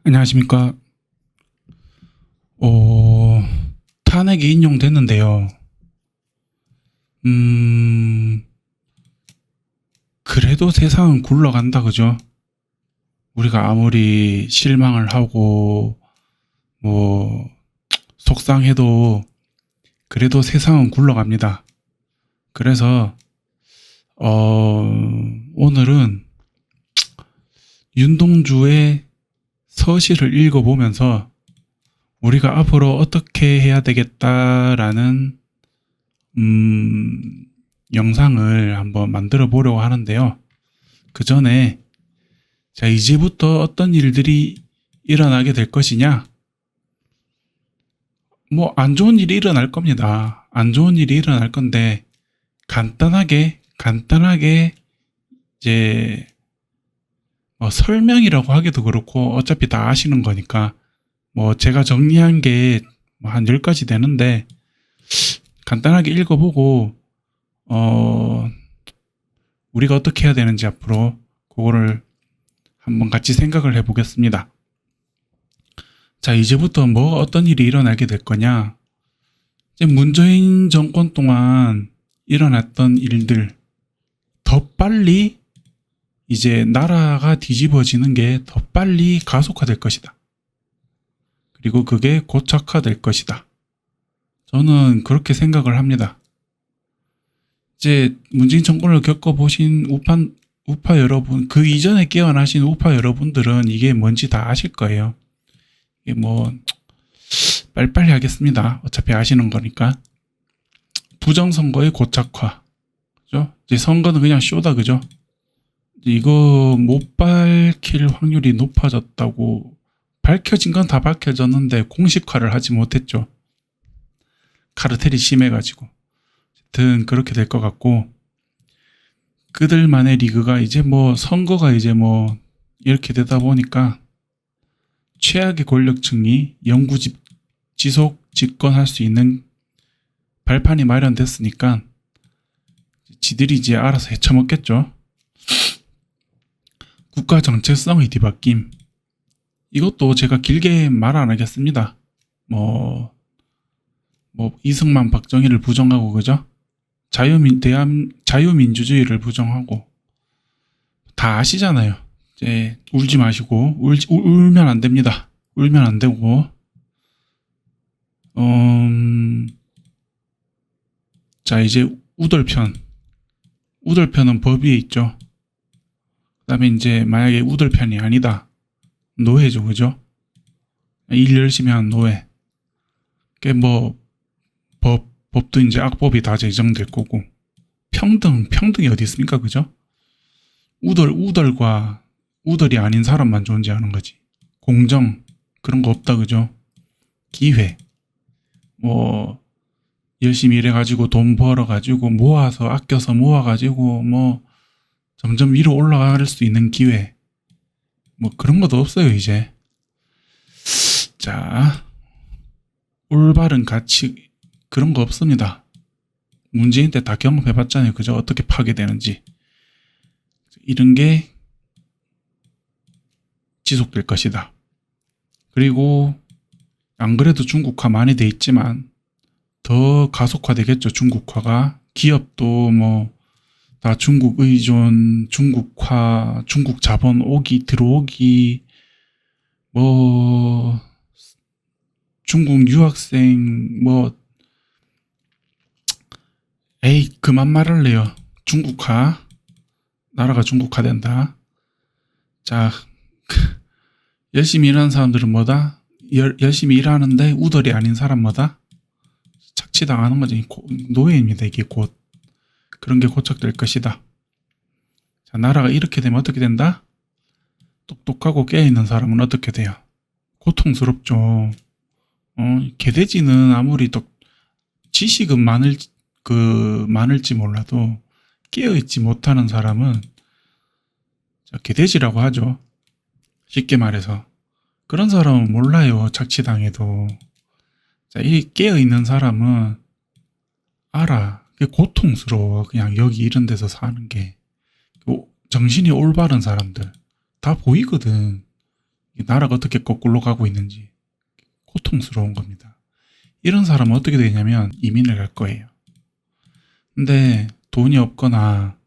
안녕하십니까. 어, 탄핵이 인용됐는데요. 음, 그래도 세상은 굴러간다, 그죠? 우리가 아무리 실망을 하고, 뭐, 속상해도, 그래도 세상은 굴러갑니다. 그래서, 오늘은 윤동주의 서시를 읽어보면서 우리가 앞으로 어떻게 해야 되겠다라는 영상을 한번 만들어 보려고 하는데요. 그 전에 자, 이제부터 어떤 일들이 일어나게 될 것이냐? 뭐 안 좋은 일이 일어날 겁니다. 안 좋은 일이 일어날 건데 간단하게 이제 뭐 설명이라고 하기도 그렇고 어차피 다 아시는 거니까 뭐 제가 정리한 게 한 10가지 되는데 간단하게 읽어보고 우리가 어떻게 해야 되는지 앞으로 그거를 한번 같이 생각을 해보겠습니다. 자, 이제부터 뭐 어떤 일이 일어나게 될 거냐? 이제 문재인 정권 동안 일어났던 일들 더 빨리 이제 나라가 뒤집어지는 게 더 빨리 가속화될 것이다. 그리고 그게 고착화될 것이다. 저는 그렇게 생각을 합니다. 이제 문재인 정권을 겪어보신 우파 여러분, 그 이전에 깨어나신 우파 여러분들은 이게 뭔지 다 아실 거예요. 이게 뭐 빨리빨리 하겠습니다. 어차피 아시는 거니까. 부정선거의 고착화, 그죠? 이제 선거는 그냥 쇼다, 그죠? 이거 못 밝힐 확률이 높아졌다고, 밝혀진 건 다 밝혀졌는데 공식화를 하지 못했죠. 카르텔이 심해가지고. 하여튼 그렇게 될 것 같고, 그들만의 리그가 이제 뭐 선거가 이제 뭐 이렇게 되다 보니까 최악의 권력층이 지속 집권할 수 있는 발판이 마련됐으니까 지들이 이제 알아서 헤쳐먹겠죠. 국가 정체성의 뒤바뀜, 이것도 제가 길게 말 안 하겠습니다. 뭐 이승만 박정희를 부정하고, 그죠? 자유민주주의를 부정하고 다 아시잖아요. 이제 울지 마시고, 울면 안 됩니다. 울면 안 되고, 자, 이제 우돌편은 법 위에 있죠. 그 다음에 이제 만약에 우돌편이 아니다, 노예죠, 그죠? 일 열심히 하는 노예. 그게 뭐 법도 이제 악법이 다 제정될 거고, 평등이 어디 있습니까, 그죠? 우돌과 우돌이 아닌 사람만 존재하는 거지. 공정, 그런 거 없다, 그죠? 기회, 뭐 열심히 일해가지고 돈 벌어가지고 모아서 아껴서 모아가지고 뭐 점점 위로 올라갈 수 있는 기회, 뭐 그런 것도 없어요 이제. 자, 올바른 가치, 그런 거 없습니다. 문재인 때 다 경험해봤잖아요, 그죠? 어떻게 파괴되는지. 이런 게 지속될 것이다. 그리고 안 그래도 중국화 많이 돼 있지만 더 가속화되겠죠. 중국화가. 기업도 뭐 다 중국 의존, 중국화, 중국 자본 들어오기, 뭐 중국 유학생, 뭐 에이, 그만 말할래요. 중국화, 나라가 중국화된다. 자, 열심히 일하는 사람들은 뭐다? 열심히 일하는데 우덜이 아닌 사람 뭐다? 착취당하는 거지. 노예입니다, 이게 곧. 그런 게 고착될 것이다. 자, 나라가 이렇게 되면 어떻게 된다? 똑똑하고 깨어있는 사람은 어떻게 돼요? 고통스럽죠. 개돼지는 아무리 지식은 많을지 몰라도 깨어있지 못하는 사람은 개돼지라고 하죠. 쉽게 말해서. 그런 사람은 몰라요, 착취당해도. 자, 이 깨어있는 사람은 알아. 그게 고통스러워. 그냥 여기 이런 데서 사는 게. 정신이 올바른 사람들 다 보이거든. 나라가 어떻게 거꾸로 가고 있는지 고통스러운 겁니다. 이런 사람은 어떻게 되냐면 이민을 갈 거예요. 근데 돈이 없거나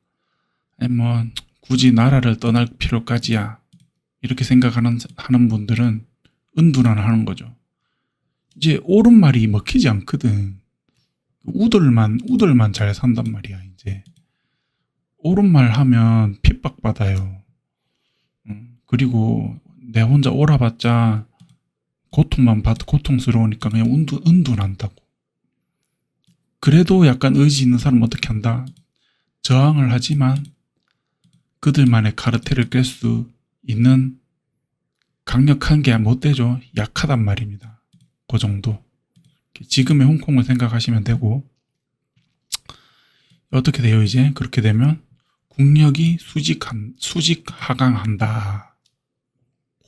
아니 뭐 굳이 나라를 떠날 필요까지야 이렇게 생각하는 분들은 은둔하는 거죠. 이제 옳은 말이 먹히지 않거든. 우들만 잘 산단 말이야. 이제 옳은 말 하면 핍박받아요. 그리고 내 혼자 옳아봤자 고통만 받고 고통스러우니까 그냥 은둔한다고. 그래도 약간 의지 있는 사람은 어떻게 한다? 저항을 하지만 그들만의 카르텔을 깰 수 있는 강력한 게 못 되죠. 약하단 말입니다. 그 정도. 지금의 홍콩을 생각하시면 되고, 어떻게 돼요 이제? 그렇게 되면 국력이 수직하강한다.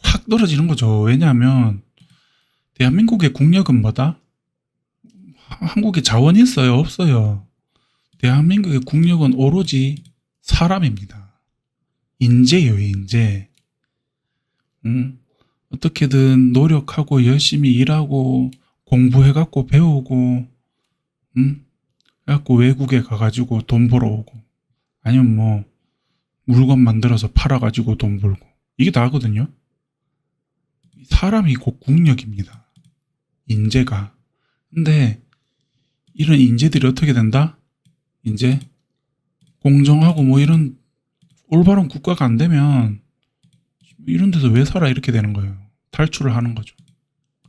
확 떨어지는 거죠. 왜냐하면 대한민국의 국력은 뭐다? 한국에 자원이 있어요? 없어요? 대한민국의 국력은 오로지 사람입니다. 인재예요, 인재. 어떻게든 노력하고 열심히 일하고 공부해갖고 배우고 그래갖고 외국에 가가지고 돈 벌어오고 아니면 뭐 물건 만들어서 팔아가지고 돈 벌고 이게 다거든요. 사람이 곧 국력입니다. 인재가. 근데 이런 인재들이 어떻게 된다? 이제 공정하고 뭐 이런 올바른 국가가 안 되면 이런 데서 왜 살아 이렇게 되는 거예요. 탈출을 하는 거죠.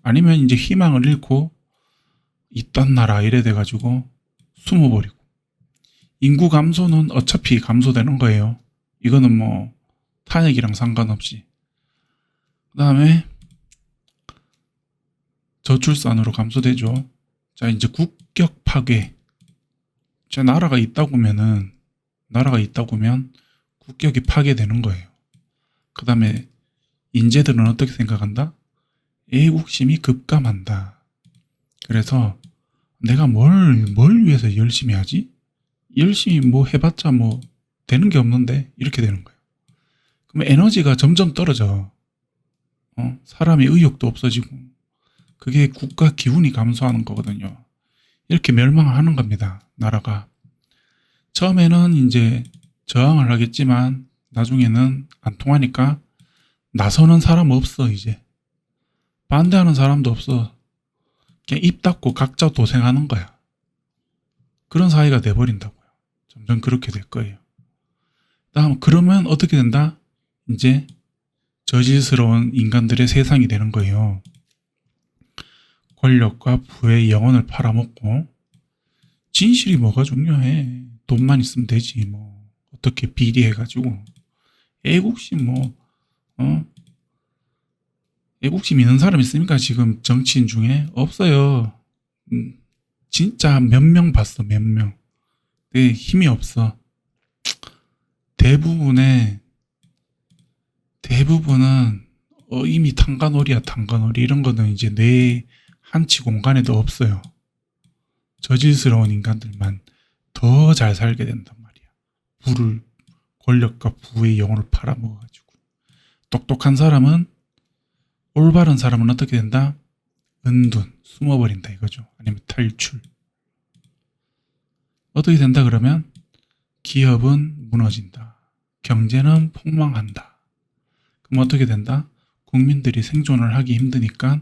아니면 이제 희망을 잃고 이딴 나라 이래 돼가지고 숨어버리고 인구 감소는 어차피 감소되는 거예요. 이거는 뭐 탄핵이랑 상관없이. 그 다음에 저출산으로 감소되죠. 자 이제 국격 파괴. 자 나라가 있다고 면 국격이 파괴되는 거예요. 그 다음에 인재들은 어떻게 생각한다? 애국심이 급감한다. 그래서 내가 뭘 위해서 열심히 하지? 열심히 뭐 해봤자 뭐 되는 게 없는데 이렇게 되는 거예요. 그럼 에너지가 점점 떨어져. 사람의 의욕도 없어지고 그게 국가 기운이 감소하는 거거든요. 이렇게 멸망하는 겁니다. 나라가. 처음에는 이제 저항을 하겠지만 나중에는 안 통하니까 나서는 사람 없어. 이제 반대하는 사람도 없어. 그냥 입 닫고 각자 도생하는 거야. 그런 사회가 돼버린다고요. 점점 그렇게 될 거예요. 다음 그러면 어떻게 된다? 이제 저질스러운 인간들의 세상이 되는 거예요. 권력과 부의 영혼을 팔아먹고 진실이 뭐가 중요해. 돈만 있으면 되지 뭐. 어떻게 비리해가지고 애국심 뭐 애국심 있는 사람 있습니까? 지금 정치인 중에 없어요. 진짜 몇 명 봤어. 몇 명. 근데 힘이 없어. 대부분은 이미 탄간오리야. 탄간오리. 이런 거는 이제 뇌 한치 공간에도 없어요. 저질스러운 인간들만 더 잘 살게 된단 말이야. 권력과 부의 영혼을 팔아먹어가지고. 똑똑한 사람은, 올바른 사람은 어떻게 된다? 은둔, 숨어버린다 이거죠. 아니면 탈출. 어떻게 된다 그러면 기업은 무너진다. 경제는 폭망한다. 그럼 어떻게 된다? 국민들이 생존을 하기 힘드니까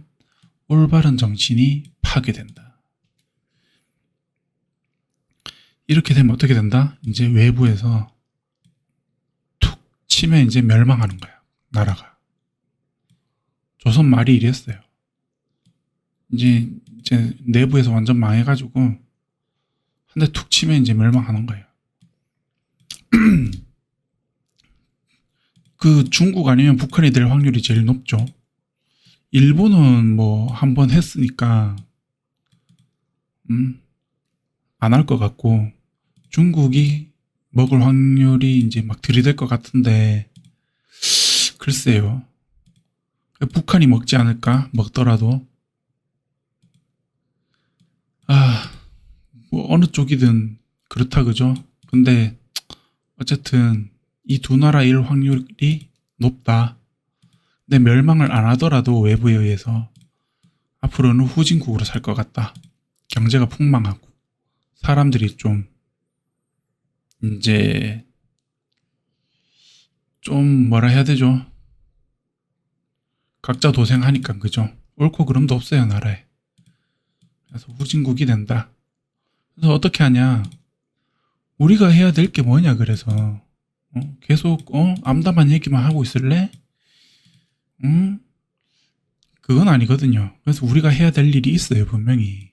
올바른 정치인이 파괴된다. 이렇게 되면 어떻게 된다? 이제 외부에서 툭 치면 이제 멸망하는 거야. 나라가. 조선 말이 이랬어요. 이제 내부에서 완전 망해가지고 한 대 툭 치면 이제 멸망하는 거예요. 그 중국 아니면 북한이 될 확률이 제일 높죠. 일본은 뭐 한 번 했으니까 안 할 것 같고 중국이 먹을 확률이 이제 막 들이댈 것 같은데 글쎄요. 북한이 먹지 않을까? 먹더라도 뭐 어느 쪽이든 그렇다 그죠? 근데 어쨌든 이 두 나라 일 확률이 높다. 내 멸망을 안 하더라도 외부에 의해서 앞으로는 후진국으로 살 것 같다. 경제가 폭망하고 사람들이 좀 이제 좀 뭐라 해야 되죠? 각자 도생하니까 그죠? 옳고 그름도 없어요 나라에. 그래서 후진국이 된다. 그래서 어떻게 하냐? 우리가 해야 될 게 뭐냐 그래서 계속 암담한 얘기만 하고 있을래? 그건 아니거든요. 그래서 우리가 해야 될 일이 있어요 분명히.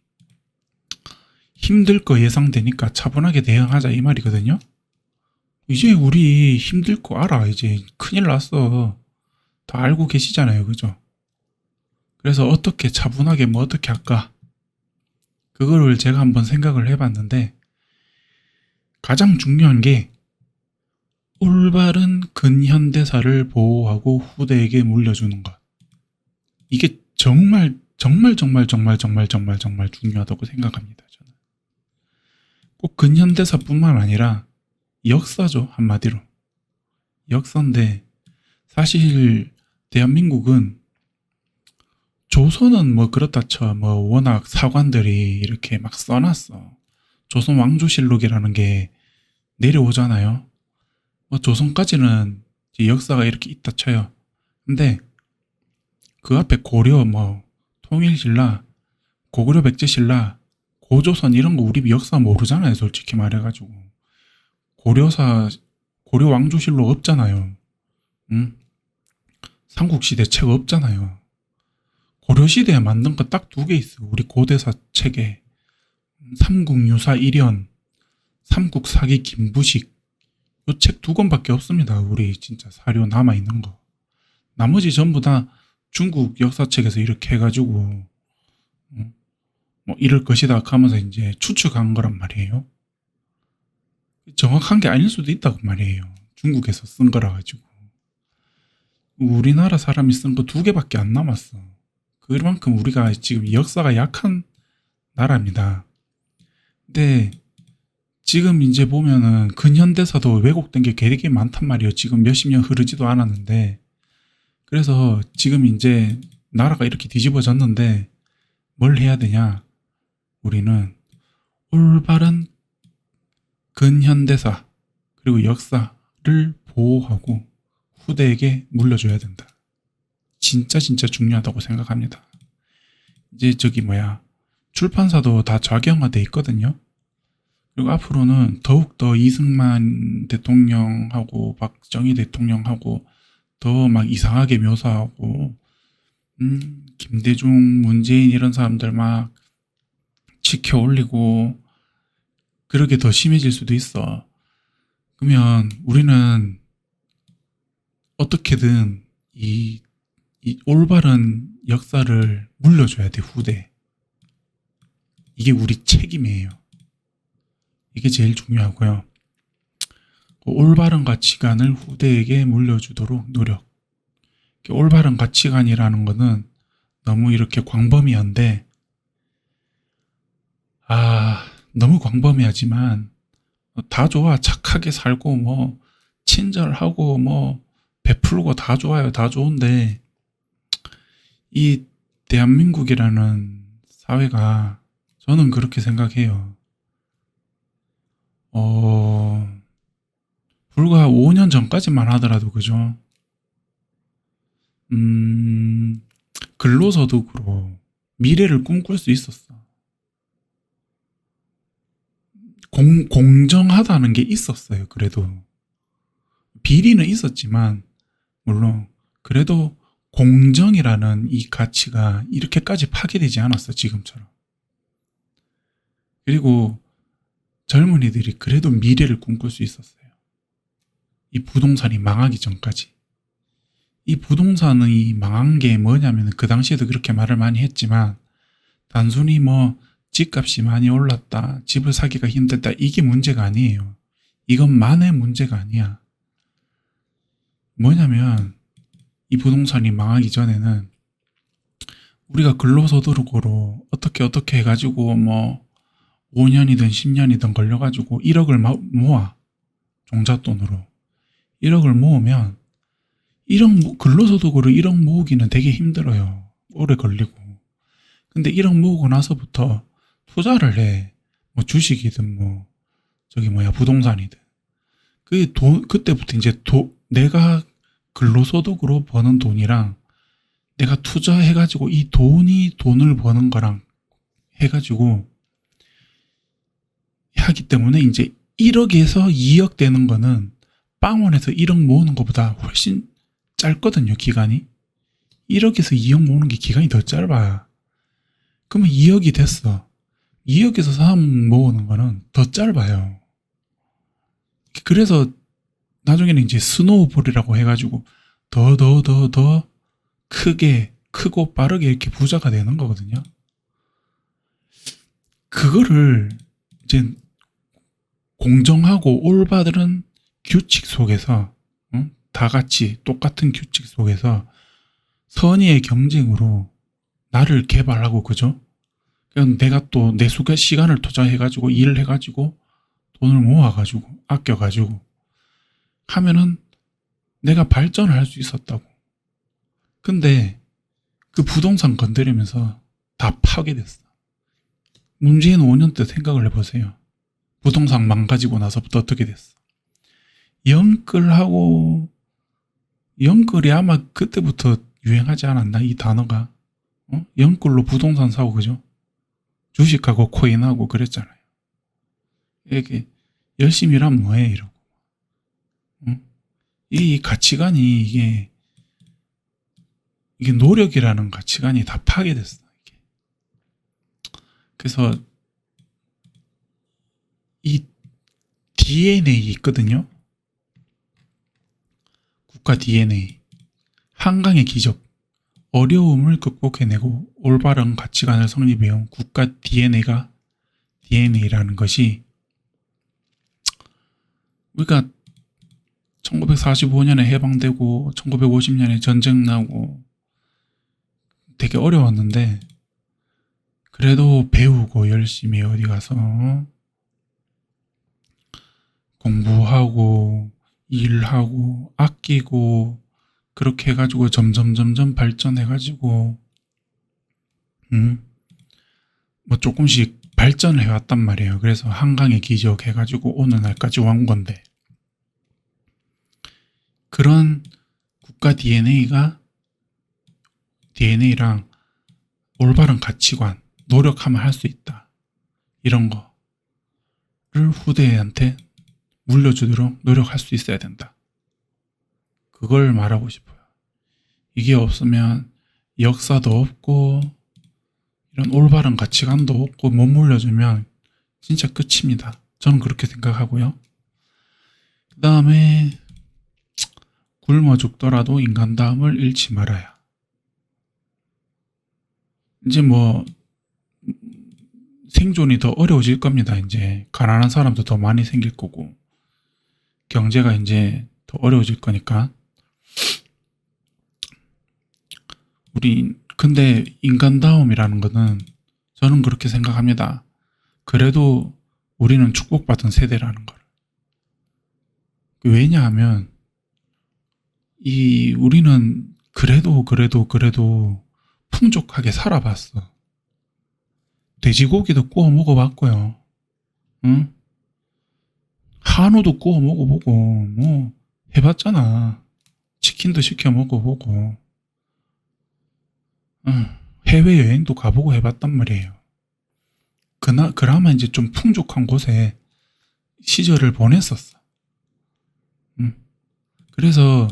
힘들 거 예상되니까 차분하게 대응하자 이 말이거든요. 이제 우리 힘들 거 알아. 이제 큰일 났어. 다 알고 계시잖아요 그죠? 그래서 어떻게 차분하게 뭐 어떻게 할까? 그거를 제가 한번 생각을 해봤는데 가장 중요한 게 올바른 근현대사를 보호하고 후대에게 물려주는 것. 이게 정말 중요하다고 생각합니다. 저는. 꼭 근현대사뿐만 아니라 역사죠. 한마디로. 역사인데 사실 대한민국은 조선은 뭐 그렇다 쳐. 뭐 워낙 사관들이 이렇게 막 써놨어. 조선 왕조실록이라는 게 내려오잖아요. 뭐 조선까지는 역사가 이렇게 있다 쳐요. 근데 그 앞에 고려, 뭐 통일신라, 고구려 백제신라, 고조선 이런 거 우리 역사 모르잖아요. 솔직히 말해가지고 고려 왕조실록 없잖아요. 응? 삼국시대 책 없잖아요. 고려시대에 만든 거 딱 2개 있어. 우리 고대사 책에 삼국유사 1연, 삼국사기 김부식 요 책 2권밖에 없습니다. 우리 진짜 사료 남아있는 거. 나머지 전부 다 중국 역사책에서 이렇게 해가지고 뭐 이럴 것이다 하면서 이제 추측한 거란 말이에요. 정확한 게 아닐 수도 있다고 말이에요. 중국에서 쓴 거라 가지고. 우리나라 사람이 쓴 거 2개밖에 안 남았어. 그만큼 우리가 지금 역사가 약한 나라입니다. 근데 지금 이제 보면은 근현대사도 왜곡된 게 되게 많단 말이에요. 지금 몇십 년 흐르지도 않았는데. 그래서 지금 이제 나라가 이렇게 뒤집어졌는데 뭘 해야 되냐? 우리는 올바른 근현대사 그리고 역사를 보호하고 후대에게 물려줘야 된다. 진짜 중요하다고 생각합니다. 이제 출판사도 다 좌경화돼 있거든요. 그리고 앞으로는 더욱더 이승만 대통령하고 박정희 대통령하고 더 막 이상하게 묘사하고 김대중, 문재인 이런 사람들 막 지켜 올리고 그렇게 더 심해질 수도 있어. 그러면 우리는 어떻게든 이 올바른 역사를 물려줘야 돼, 후대. 이게 우리 책임이에요. 이게 제일 중요하고요. 올바른 가치관을 후대에게 물려주도록 노력. 올바른 가치관이라는 거는 너무 이렇게 광범위한데, 너무 광범위하지만 다 좋아. 착하게 살고 뭐 친절하고 뭐 베풀고 다 좋아요. 다 좋은데 이 대한민국이라는 사회가 저는 그렇게 생각해요. 불과 5년 전까지만 하더라도 그죠? 근로소득으로 미래를 꿈꿀 수 있었어. 공정하다는 게 있었어요. 그래도 비리는 있었지만 물론 그래도 공정이라는 이 가치가 이렇게까지 파괴되지 않았어. 지금처럼. 그리고 젊은이들이 그래도 미래를 꿈꿀 수 있었어요. 이 부동산이 망하기 전까지. 이 부동산이 망한 게 뭐냐면 그 당시에도 그렇게 말을 많이 했지만 단순히 뭐 집값이 많이 올랐다, 집을 사기가 힘들다 이게 문제가 아니에요. 이것만의 문제가 아니야. 뭐냐면 이 부동산이 망하기 전에는 우리가 근로소득으로 어떻게 해가지고 뭐 5년이든 10년이든 걸려가지고 1억을 모아. 종잣돈으로 1억을 모으면 근로소득으로 1억 모으기는 되게 힘들어요. 오래 걸리고. 근데 1억 모으고 나서부터 투자를 해. 뭐 주식이든 뭐 저기 뭐야 부동산이든. 그때부터 이제 내가 근로소득으로 버는 돈이랑 내가 투자해가지고 이 돈을 버는 거랑 해가지고 하기 때문에 이제 1억에서 2억 되는 거는 빵원에서 1억 모으는 것보다 훨씬 짧거든요, 기간이. 1억에서 2억 모으는 게 기간이 더 짧아요. 그러면 2억이 됐어. 2억에서 3억 모으는 거는 더 짧아요. 그래서 나중에는 이제 스노우볼이라고 해가지고 더 크고 빠르게 이렇게 부자가 되는 거거든요. 그거를 이제 공정하고 올바른 규칙 속에서, 응? 다 같이 똑같은 규칙 속에서 선의의 경쟁으로 나를 개발하고, 그죠? 그냥 내가 또 내 시간을 투자해가지고 일을 해가지고 돈을 모아가지고 아껴가지고 하면은 내가 발전을 할 수 있었다고. 근데 그 부동산 건드리면서 다 파괴됐어. 문재인 5년 때 생각을 해보세요. 부동산 망가지고 나서부터 어떻게 됐어? 영끌이 아마 그때부터 유행하지 않았나? 이 단어가. 영끌로 부동산 사고, 그죠? 주식하고 코인하고 그랬잖아요. 이렇게 열심히 일하면 뭐해? 이러고. 이 가치관이 이게 노력이라는 가치관이 다 파괴됐어. 이게. 그래서 이 DNA 있거든요. 국가 DNA. 한강의 기적. 어려움을 극복해내고 올바른 가치관을 성립해온 국가 DNA라는 것이 우리가 1945년에 해방되고 1950년에 전쟁 나고 되게 어려웠는데 그래도 배우고 열심히 어디 가서 공부하고 일하고 아끼고 그렇게 해가지고 점점 발전해가지고 뭐 조금씩 발전을 해왔단 말이에요. 그래서 한강의 기적 해가지고 오늘 날까지 온 건데 그런 국가 DNA랑 올바른 가치관, 노력하면 할 수 있다. 이런 거를 후대한테 물려주도록 노력할 수 있어야 된다. 그걸 말하고 싶어요. 이게 없으면 역사도 없고 이런 올바른 가치관도 없고 못 물려주면 진짜 끝입니다. 저는 그렇게 생각하고요. 그 다음에 굶어 죽더라도 인간다움을 잃지 말아야. 이제 뭐 생존이 더 어려워질 겁니다. 이제 가난한 사람도 더 많이 생길 거고 경제가 이제 더 어려워질 거니까 근데 인간다움이라는 거는 저는 그렇게 생각합니다. 그래도 우리는 축복받은 세대라는 걸. 왜냐하면 우리는 그래도 풍족하게 살아봤어. 돼지고기도 구워 먹어봤고요. 응? 한우도 구워 먹어보고 뭐 해봤잖아. 치킨도 시켜 먹어보고 해외여행도 가보고 해봤단 말이에요. 그나마 이제 좀 풍족한 곳에 시절을 보냈었어. 그래서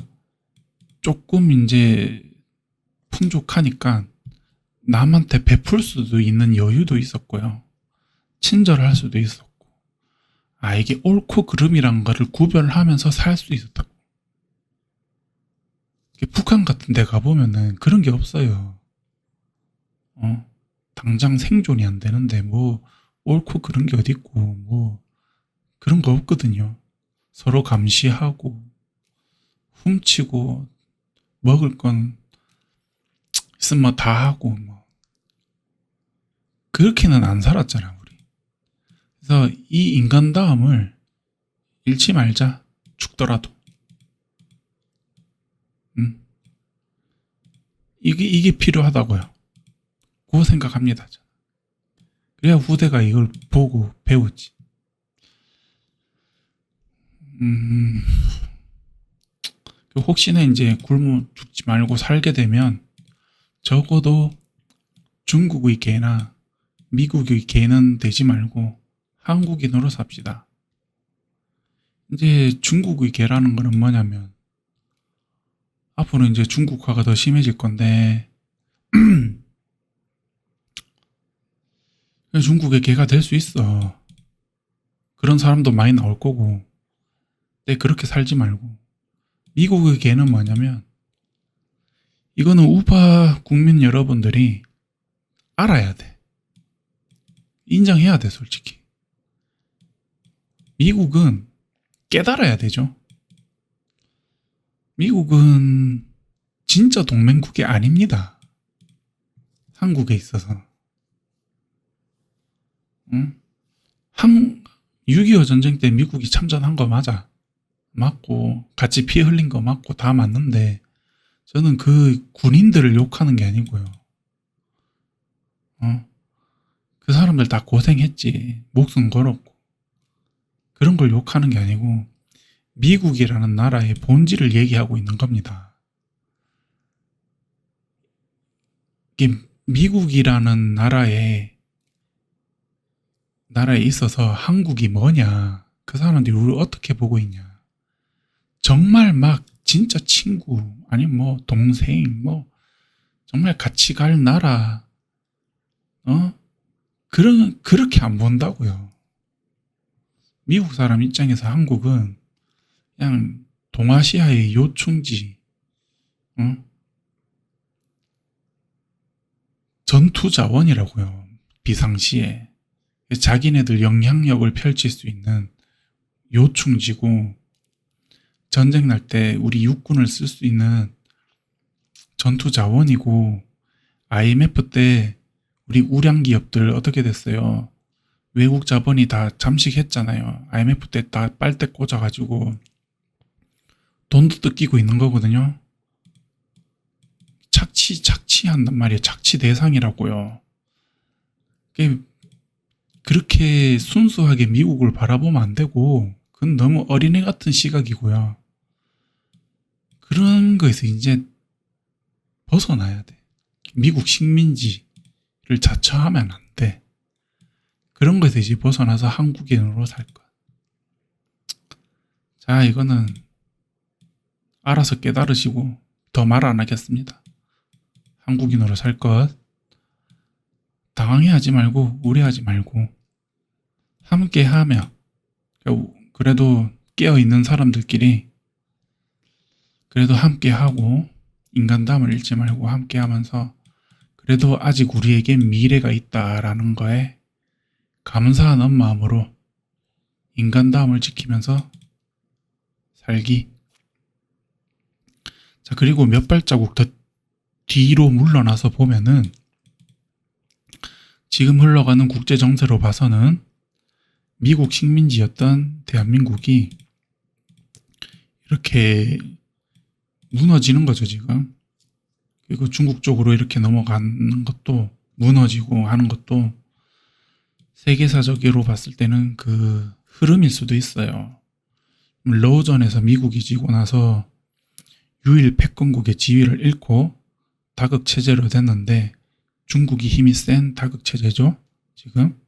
조금 이제 풍족하니까 남한테 베풀 수도 있는 여유도 있었고요. 친절할 수도 있었고. 이게 옳고 그름이란 거를 구별하면서 살 수 있었다고. 북한 같은 데 가보면은 그런 게 없어요. 당장 생존이 안 되는데 뭐 옳고 그런 게 어딨고 뭐 그런 거 없거든요. 서로 감시하고 훔치고 먹을 건 있으면 뭐 다 하고 뭐 그렇게는 안 살았잖아 우리. 그래서 이 인간다움을 잃지 말자. 죽더라도. 음. 이게 필요하다고요. 그거 생각합니다. 저는. 그래야 후대가 이걸 보고 배우지. 음, 혹시나 이제 굶어 죽지 말고 살게 되면 적어도 중국의 개나 미국의 개는 되지 말고 한국인으로 삽시다. 이제 중국의 개라는 거는 뭐냐면 앞으로 이제 중국화가 더 심해질 건데 중국의 개가 될 수 있어. 그런 사람도 많이 나올 거고. 근데 그렇게 살지 말고 미국의 개는 뭐냐면 이거는 우파 국민 여러분들이 알아야 돼. 인정해야 돼, 솔직히. 미국은 깨달아야 되죠. 미국은 진짜 동맹국이 아닙니다. 한국에 있어서. 응? 6.25 전쟁 때 미국이 참전한 거 맞아. 맞고, 같이 피 흘린 거 맞고, 다 맞는데, 저는 그 군인들을 욕하는 게 아니고요. 그 사람들 다 고생했지. 목숨 걸었고. 그런 걸 욕하는 게 아니고, 미국이라는 나라의 본질을 얘기하고 있는 겁니다. 이게 미국이라는 나라에 있어서 한국이 뭐냐, 그 사람들이 우리를 어떻게 보고 있냐. 정말 막 진짜 친구, 아니면 뭐 동생, 뭐 정말 같이 갈 나라, 그렇게 안 본다고요. 미국 사람 입장에서 한국은 그냥 동아시아의 요충지, 전투 자원이라고요. 비상시에. 자기네들 영향력을 펼칠 수 있는 요충지고, 전쟁 날 때 우리 육군을 쓸 수 있는 전투 자원이고, IMF 때 우리 우량 기업들 어떻게 됐어요? 외국 자본이 다 잠식했잖아요. IMF 때 다 빨대 꽂아가지고 돈도 뜯기고 있는 거거든요. 착취한단 말이에요. 착취 대상이라고요. 그렇게 순수하게 미국을 바라보면 안 되고, 그건 너무 어린애 같은 시각이고요. 그런 거에서 이제 벗어나야 돼. 미국 식민지를 자처하면 안 돼. 그런 거에서 이제 벗어나서 한국인으로 살 거야. 자, 이거는 알아서 깨달으시고 더 말 안 하겠습니다. 한국인으로 살 것. 당황해하지 말고 우려하지 말고 함께 하며, 그래도 깨어있는 사람들끼리 그래도 함께 하고 인간담을 잃지 말고 함께 하면서 그래도 아직 우리에겐 미래가 있다라는 거에 감사하는 마음으로 인간다움을 지키면서 살기. 자, 그리고 몇 발자국 더 뒤로 물러나서 보면은 지금 흘러가는 국제 정세로 봐서는 미국 식민지였던 대한민국이 이렇게 무너지는 거죠, 지금. 그리고 중국 쪽으로 이렇게 넘어가는 것도, 무너지고 하는 것도 세계사적으로 봤을 때는 그 흐름일 수도 있어요. 러우전에서 미국이 지고 나서 유일 패권국의 지위를 잃고 다극체제로 됐는데, 중국이 힘이 센 다극체제죠, 지금.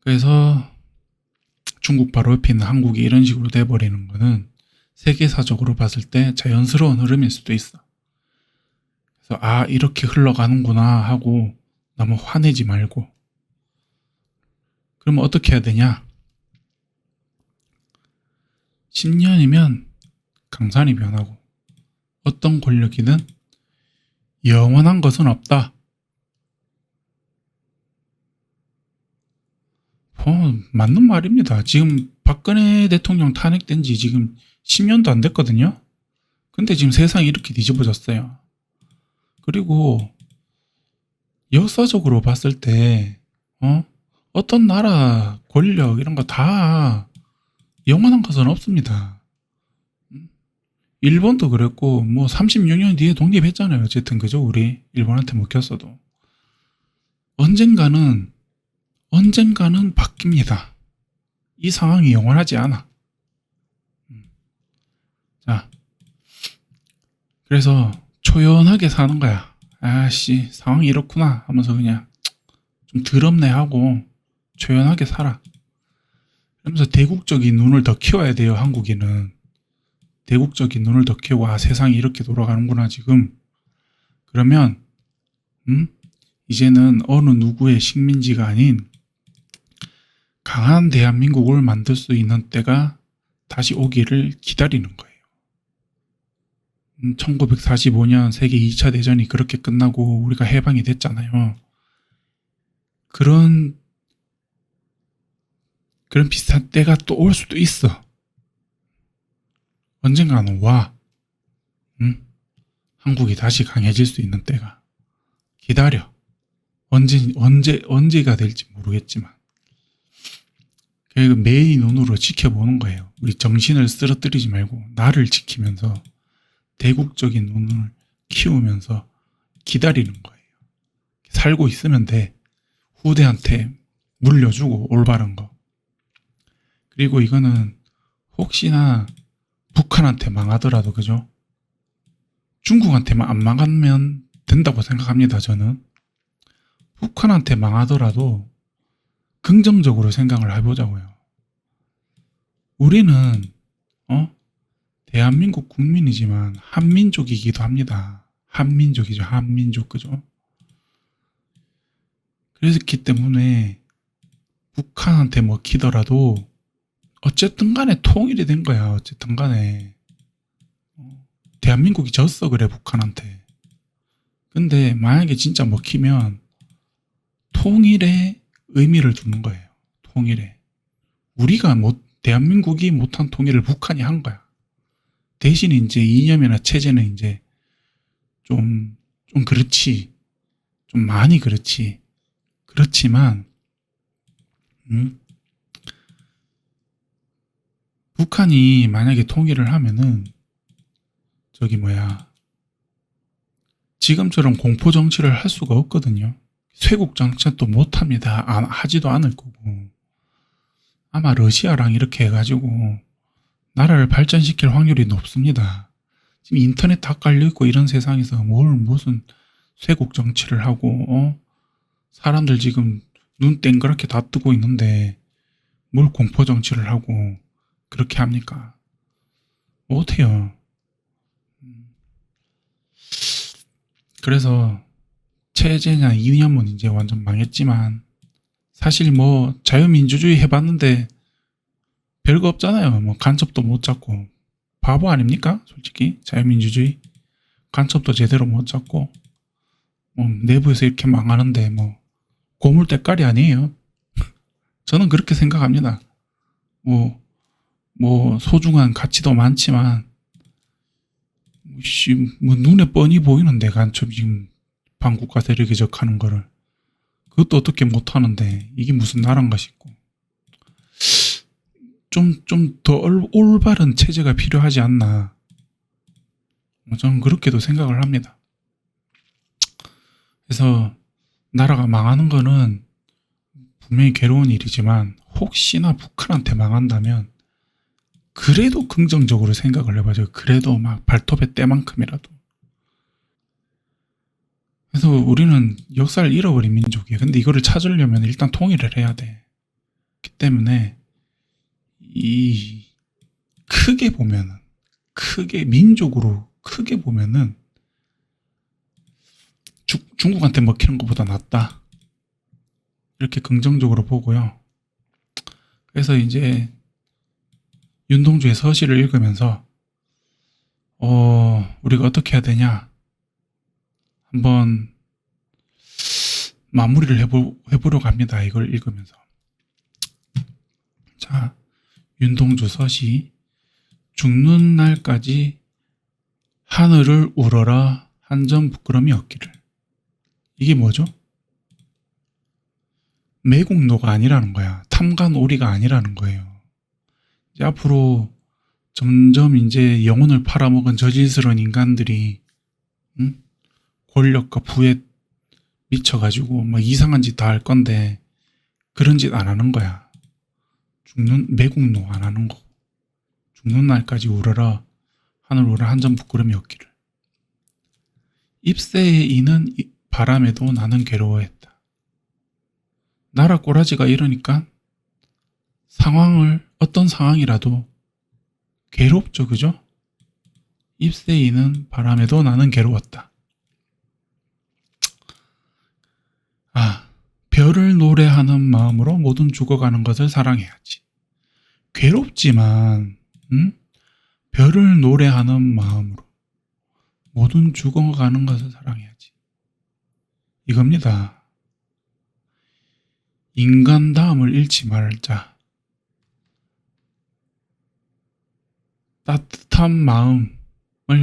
그래서 중국 바로 옆에 있는 한국이 이런 식으로 돼버리는 거는 세계사적으로 봤을 때 자연스러운 흐름일 수도 있어. 그래서 이렇게 흘러가는구나 하고 너무 화내지 말고. 그러면 어떻게 해야 되냐? 10년이면 강산이 변하고 어떤 권력이든 영원한 것은 없다. 맞는 말입니다. 지금 박근혜 대통령 탄핵된 지 지금 10년도 안 됐거든요. 근데 지금 세상이 이렇게 뒤집어졌어요. 그리고 역사적으로 봤을 때 어떤 나라 권력 이런 거 다 영원한 것은 없습니다. 일본도 그랬고 뭐 36년 뒤에 독립했잖아요. 어쨌든 그죠? 우리 일본한테 먹혔어도 언젠가는 바뀝니다. 이 상황이 영원하지 않아. 자, 그래서 초연하게 사는 거야. 아씨, 상황이 이렇구나 하면서 그냥 좀 더럽네 하고 초연하게 살아. 그러면서 대국적인 눈을 더 키워야 돼요. 한국인은 대국적인 눈을 더 키우고, 아, 세상이 이렇게 돌아가는구나 지금. 그러면 이제는 어느 누구의 식민지가 아닌 강한 대한민국을 만들 수 있는 때가 다시 오기를 기다리는 거예요. 1945년 세계 2차 대전이 그렇게 끝나고 우리가 해방이 됐잖아요. 그런 비슷한 때가 또 올 수도 있어. 언젠가는 와. 한국이 다시 강해질 수 있는 때가. 기다려. 언제가 될지 모르겠지만. 그리고 매일 눈으로 지켜보는 거예요. 우리 정신을 쓰러뜨리지 말고 나를 지키면서 대국적인 눈을 키우면서 기다리는 거예요. 살고 있으면 돼. 후대한테 물려주고 올바른 거. 그리고 이거는 혹시나 북한한테 망하더라도, 그죠? 중국한테만 안 망하면 된다고 생각합니다. 저는 북한한테 망하더라도 긍정적으로 생각을 해보자고요. 우리는 대한민국 국민이지만 한민족이기도 합니다. 한민족이죠. 한민족, 그죠? 그렇기 때문에 북한한테 먹히더라도 어쨌든 간에 통일이 된 거야. 어쨌든 간에 대한민국이 졌어. 그래, 북한한테. 근데 만약에 진짜 먹히면 통일에 의미를 두는 거예요. 통일에. 대한민국이 못한 통일을 북한이 한 거야. 대신 이제 이념이나 체제는 이제 좀 그렇지. 좀 많이 그렇지. 그렇지만, 북한이 만약에 통일을 하면은, 지금처럼 공포 정치를 할 수가 없거든요. 쇄국 정치도 못 합니다. 하지도 않을 거고. 아마 러시아랑 이렇게 해가지고 나라를 발전시킬 확률이 높습니다. 지금 인터넷 다 깔려있고 이런 세상에서 무슨 쇄국 정치를 하고, 사람들 지금 눈 땡그랗게 다 뜨고 있는데 뭘 공포 정치를 하고 그렇게 합니까? 못해요. 그래서 체제냐 이념은 이제 완전 망했지만, 사실 뭐 자유민주주의 해봤는데 별거 없잖아요. 뭐 간첩도 못 잡고. 바보 아닙니까? 솔직히 자유민주주의 간첩도 제대로 못 잡고, 내부에서 이렇게 망하는데 뭐 고물 때깔이 아니에요. 저는 그렇게 생각합니다. 뭐 소중한 가치도 많지만, 뭐 눈에 뻔히 보이는데 간첩 지금 반국가 세력이 적하는 거를 그것도 어떻게 못하는데 이게 무슨 나라인가 싶고, 좀 더 올바른 체제가 필요하지 않나, 저는 그렇게도 생각을 합니다. 그래서 나라가 망하는 거는 분명히 괴로운 일이지만, 혹시나 북한한테 망한다면 그래도 긍정적으로 생각을 해봐죠. 그래도 막 발톱의 때만큼이라도. 그래서 우리는 역사를 잃어버린 민족이에요. 근데 이거를 찾으려면 일단 통일을 해야 돼. 그렇기 때문에 민족으로 크게 보면은 중국한테 먹히는 것보다 낫다. 이렇게 긍정적으로 보고요. 그래서 이제 윤동주의 서시를 읽으면서 우리가 어떻게 해야 되냐 한번 마무리를 해보려고 합니다. 이걸 읽으면서. 자, 윤동주 서시. 죽는 날까지 하늘을 우러라 한 점 부끄럼이 없기를. 이게 뭐죠? 매국노가 아니라는 거야. 탐관오리가 아니라는 거예요. 이제 앞으로 점점 이제 영혼을 팔아먹은 저질스러운 인간들이 권력과 부에 미쳐가지고 뭐 이상한 짓 다 할 건데 그런 짓 안 하는 거야. 매국노 안 하는 거고. 죽는 날까지 울어라. 하늘 우라 한 점 부끄럼이 없기를. 입새에 이는 바람에도 나는 괴로워했다. 나라 꼬라지가 이러니까 어떤 상황이라도 괴롭죠, 그죠? 입새에 이는 바람에도 나는 괴로웠다. 별을 노래하는 마음으로 모든 죽어가는 것을 사랑해야지. 괴롭지만 별을 노래하는 마음으로 모든 죽어가는 것을 사랑해야지. 이겁니다. 인간다움을 잃지 말자. 따뜻한 마음을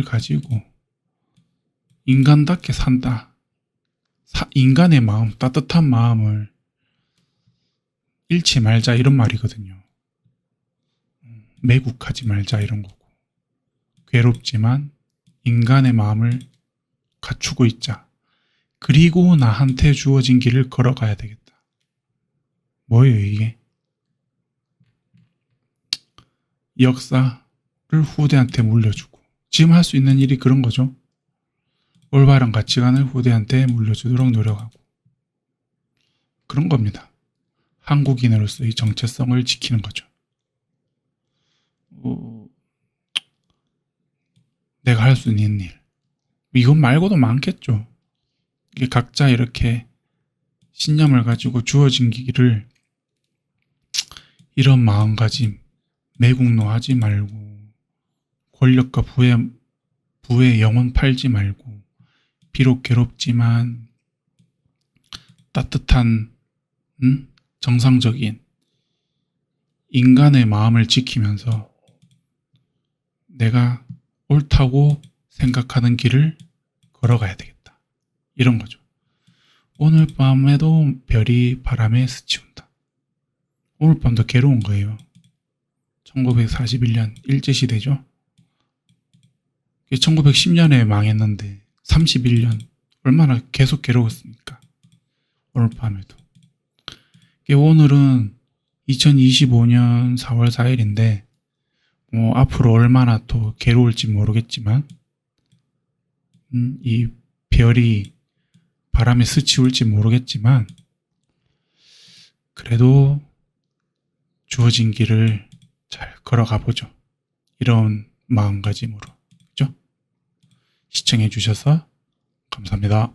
가지고 인간답게 산다. 인간의 마음, 따뜻한 마음을 잃지 말자 이런 말이거든요. 매국하지 말자 이런 거고. 괴롭지만 인간의 마음을 갖추고 있자. 그리고 나한테 주어진 길을 걸어가야 되겠다. 뭐예요 이게? 역사를 후대한테 물려주고. 지금 할 수 있는 일이 그런 거죠. 올바른 가치관을 후대한테 물려주도록 노력하고. 그런 겁니다. 한국인으로서의 정체성을 지키는 거죠. 내가 할 수 있는 일. 이것 말고도 많겠죠. 이게 각자 이렇게 신념을 가지고 주어진 길을 이런 마음가짐, 매국노하지 말고 권력과 부에 영혼 팔지 말고 비록 괴롭지만 따뜻한 정상적인 인간의 마음을 지키면서 내가 옳다고 생각하는 길을 걸어가야 되겠다. 이런 거죠. 오늘 밤에도 별이 바람에 스치운다. 오늘 밤도 괴로운 거예요. 1941년 일제시대죠. 1910년에 망했는데 31년 얼마나 계속 괴로웠습니까? 오늘 밤에도. 오늘은 2025년 4월 4일인데 앞으로 얼마나 또 괴로울지 모르겠지만 이 별이 바람에 스치울지 모르겠지만 그래도 주어진 길을 잘 걸어가 보죠. 이런 마음가짐으로. 그죠? 시청해 주셔서 감사합니다.